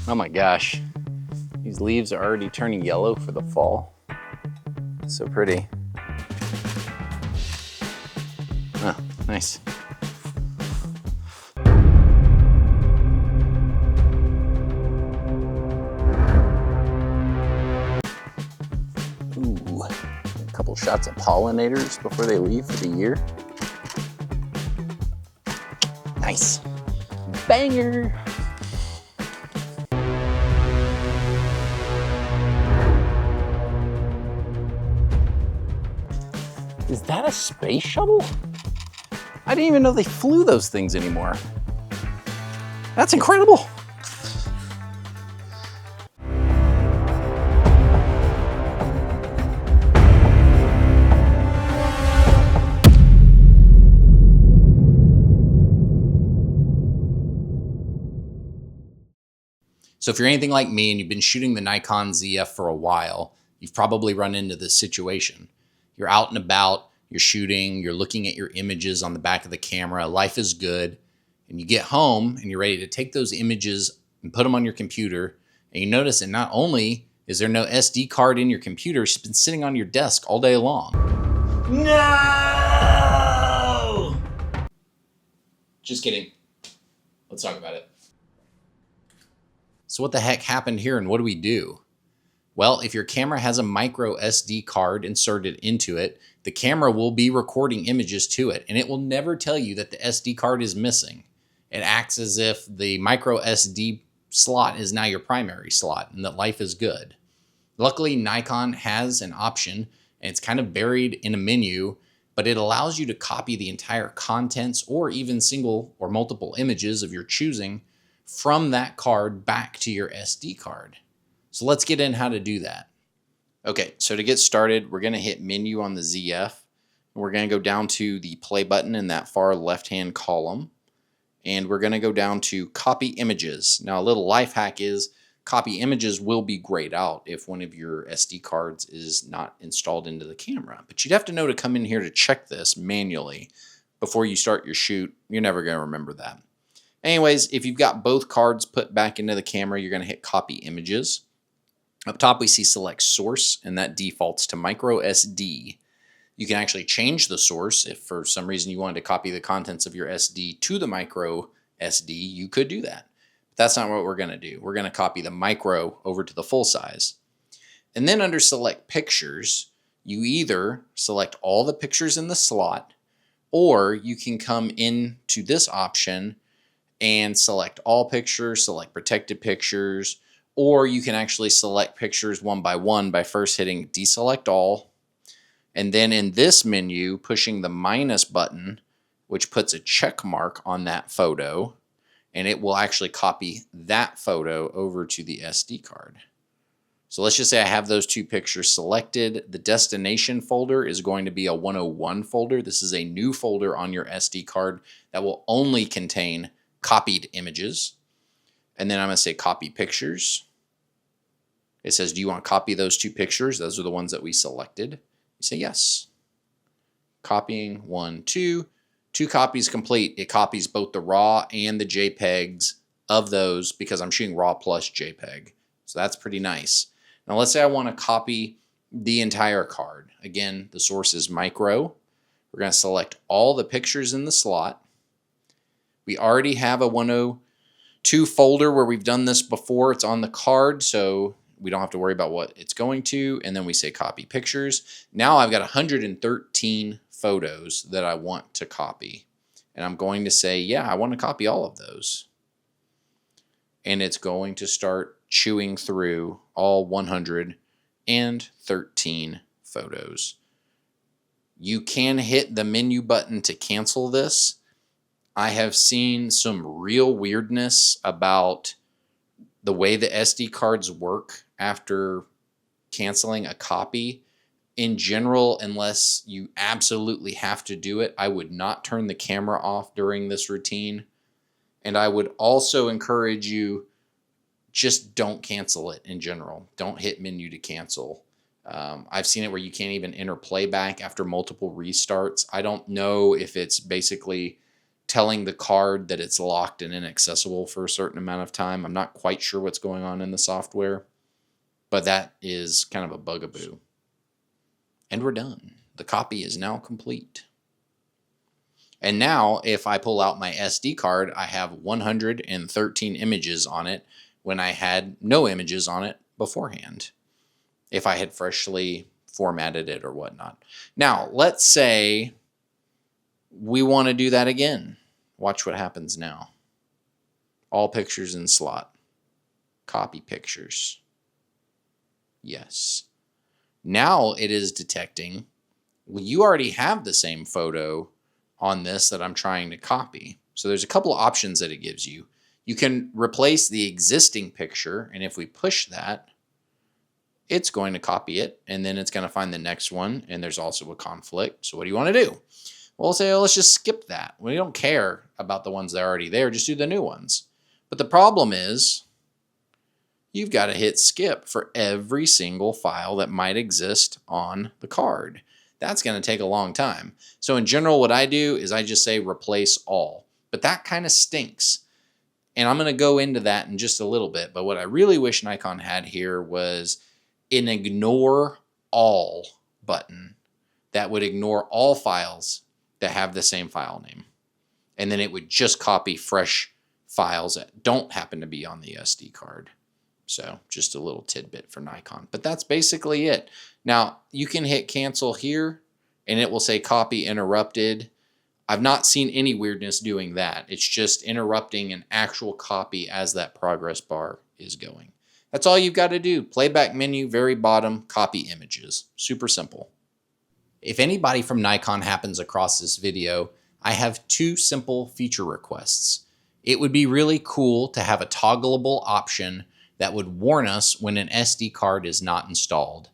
Oh my gosh, these leaves are already turning yellow for the fall. So pretty. Oh, nice. Ooh, a couple shots of pollinators before they leave for the year. Nice. Banger. Is that a space shuttle? I didn't even know they flew those things anymore. That's incredible. So if you're anything like me and you've been shooting the Nikon Zf for a while, you've probably run into this situation. You're out and about, you're shooting, you're looking at your images on the back of the camera, life is good, and you get home and you're ready to take those images and put them on your computer, and you notice that not only is there no SD card in your computer, it's been sitting on your desk all day long. No! Just kidding. Let's talk about it. So what the heck happened here and what do we do? Well, if your camera has a micro SD card inserted into it, the camera will be recording images to it and it will never tell you that the SD card is missing. It acts as if the micro SD slot is now your primary slot and that life is good. Luckily, Nikon has an option and it's kind of buried in a menu, but it allows you to copy the entire contents or even single or multiple images of your choosing from that card back to your SD card. So let's get in how to do that. Okay, so to get started, we're going to hit menu on the ZF. And we're going to go down to the play button in that far left-hand column. And we're going to go down to copy images. Now a little life hack is copy images will be grayed out if one of your SD cards is not installed into the camera. But you'd have to know to come in here to check this manually before you start your shoot. You're never going to remember that. Anyways, if you've got both cards put back into the camera, you're going to hit copy images. Up top, we see select source, and that defaults to micro SD. You can actually change the source. If for some reason you wanted to copy the contents of your SD to the micro SD, you could do that. But that's not what we're going to do. We're going to copy the micro over to the full size. And then under select pictures, you either select all the pictures in the slot, or you can come into this option and select all pictures, select protected pictures, or you can actually select pictures one by first hitting deselect all, and then in this menu pushing the minus button, which puts a check mark on that photo, and it will actually copy that photo over to the SD card. So let's just say I have those two pictures selected. The destination folder is going to be a 101 folder. This is a new folder on your SD card that will only contain copied images. And then I'm going to say copy pictures. It says, do you want to copy those two pictures? Those are the ones that we selected. You say yes. Copying 1, 2. 2 copies complete. It copies both the RAW and the JPEGs of those because I'm shooting RAW plus JPEG. So that's pretty nice. Now let's say I want to copy the entire card. Again, the source is micro. We're going to select all the pictures in the slot. We already have a 102 folder where we've done this before. It's on the card, so we don't have to worry about what it's going to. And then we say copy pictures. Now I've got 113 photos that I want to copy. And I'm going to say, yeah, I want to copy all of those. And it's going to start chewing through all 113 photos. You can hit the menu button to cancel this. I have seen some real weirdness about the way the SD cards work after canceling a copy. In general, unless you absolutely have to do it, I would not turn the camera off during this routine. And I would also encourage you, just don't cancel it in general. Don't hit menu to cancel. I've seen it where you can't even enter playback after multiple restarts. I don't know if it's basically telling the card that it's locked and inaccessible for a certain amount of time. I'm not quite sure what's going on in the software, but that is kind of a bugaboo. And we're done. The copy is now complete. And now if I pull out my SD card, I have 113 images on it when I had no images on it beforehand, if I had freshly formatted it or whatnot. Now, let's say we want to do that again. Watch what happens now. All pictures in slot. Copy pictures. Yes. Now it is detecting, well, you already have the same photo on this that I'm trying to copy. So there's a couple of options that it gives you. You can replace the existing picture, and if we push that, it's going to copy it, and then it's going to find the next one, and there's also a conflict. So what do you want to do? Well, we'll say, oh, let's just skip that. We don't care about the ones that are already there. Just do the new ones. But the problem is you've got to hit skip for every single file that might exist on the card. That's going to take a long time. So in general, what I do is I just say replace all. But that kind of stinks. And I'm going to go into that in just a little bit. But what I really wish Nikon had here was an ignore all button that would ignore all files that have the same file name. And then it would just copy fresh files that don't happen to be on the SD card. So just a little tidbit for Nikon. But that's basically it. Now, you can hit cancel here, and it will say copy interrupted. I've not seen any weirdness doing that. It's just interrupting an actual copy as that progress bar is going. That's all you've got to do. Playback menu, very bottom, copy images. Super simple. If anybody from Nikon happens across this video, I have two simple feature requests. It would be really cool to have a toggleable option that would warn us when an SD card is not installed.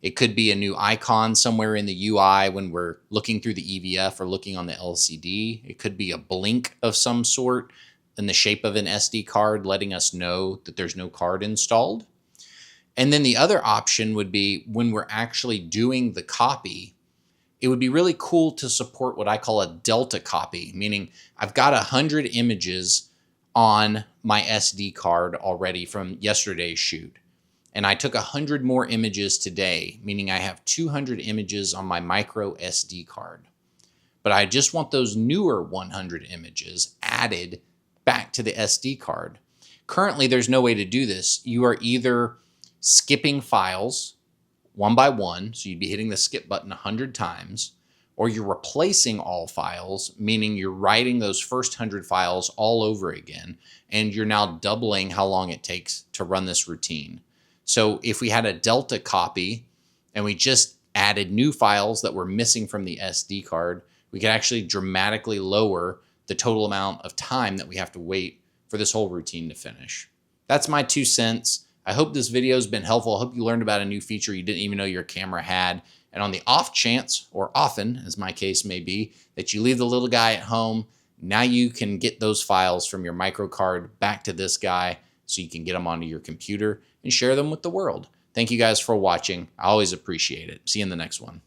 It could be a new icon somewhere in the UI when we're looking through the EVF or looking on the LCD. It could be a blink of some sort in the shape of an SD card letting us know that there's no card installed. And then the other option would be when we're actually doing the copy, it would be really cool to support what I call a delta copy, meaning I've got 100 images on my SD card already from yesterday's shoot. And I took 100 more images today, meaning I have 200 images on my micro SD card. But I just want those newer 100 images added back to the SD card. Currently, there's no way to do this. You are either skipping files one by one, so you'd be hitting the skip button 100 times, or you're replacing all files, meaning you're writing those first 100 files all over again, and you're now doubling how long it takes to run this routine. So if we had a delta copy and we just added new files that were missing from the SD card, we could actually dramatically lower the total amount of time that we have to wait for this whole routine to finish. That's my 2 cents. I hope this video has been helpful. I hope you learned about a new feature you didn't even know your camera had. And on the off chance, or often, as my case may be, that you leave the little guy at home, now you can get those files from your micro card back to this guy so you can get them onto your computer and share them with the world. Thank you guys for watching. I always appreciate it. See you in the next one.